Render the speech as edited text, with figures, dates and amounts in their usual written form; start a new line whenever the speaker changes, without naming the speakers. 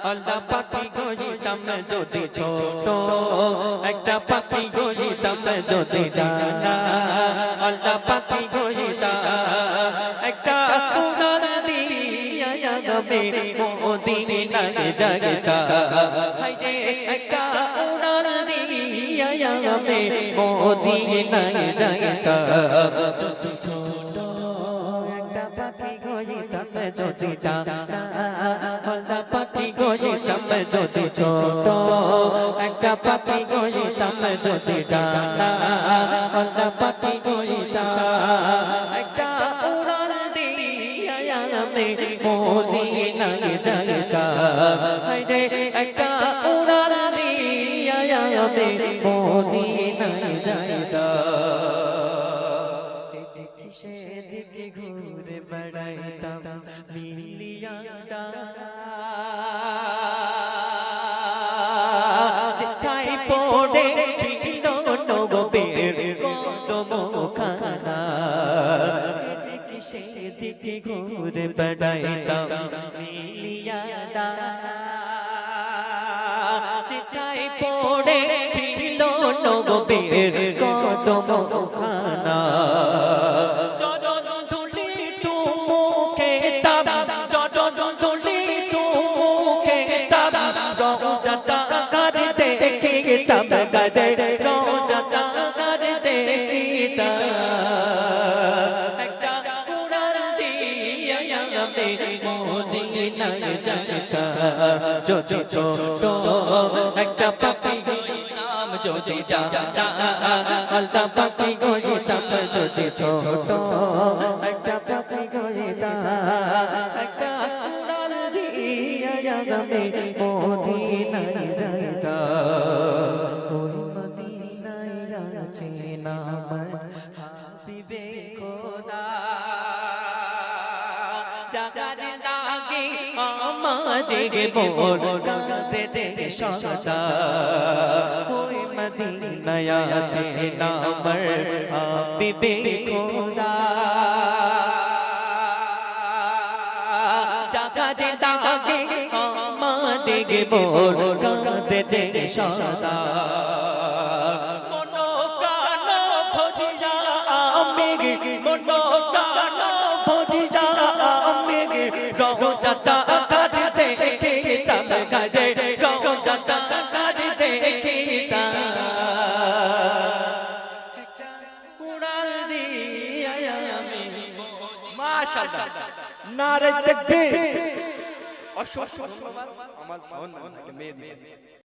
আল্লাহ পাখি গইতাম যদি ছোট একটা পাখি গইতাম যদি ডানা আল্লাহ পাখি গইতাম একটা উড়াল দিয়া গবে মদিনায় যাইতা হায়রে একটা উড়াল দিয়া গবে মদিনায় যাইতা যদি ছোট একটা পাখি গইতাম যদি ডানা আল্লাহ পাখি গইতাম যদি ছোট একটা পাখি গইতাম যদি ডানা আল্লাহ পাখি গইতাম একটা উড়াল দিয়া আমি মদিনায় যাইতা হায়রে একটা উড়াল দিয়া আমি মদিনায় যাইতা এদিকে সেদিকে ঘুরে বেড়াইতাম মিলিয়া ডানা যেথায় পড়েছিল নবীর কদমখানা এদিকে সেদিকে ঘুরে বেড়াইতাম মিলিয়া ডানা যেথায় পড়েছিল নবীর কদমখানা যদি ছোট একটা পাখি গইতাম যদি ডানা আল্লাহ পাখি গইতাম যদি ছোট একটা পাখি গইতাম একটা উড়াল দিয়া আমি মদিনায় যাইতা ওই মদিনায় আছে নাম হাবিবে খোদা জাগারে লাগে আমাদের মোর কাঁদে যে সদা ওই মদিনায় আছে নাম হাবিবে খোদা জাগারে লাগে আমাদের মোর কাঁদে যে সদা মনো কান ভরিয়া আমি মনো কান ভরিয়া আমি রওজাতা কাটতে দেখিতাম গায়ে রওজাতা কাটতে দেখিতাম একটা উড়াল দিয়া আমি মাশাআল্লাহ নারে তাকবীর অসংখ্য ধন্যবাদ আমার সাউন্ড মেয়ে দিয়ে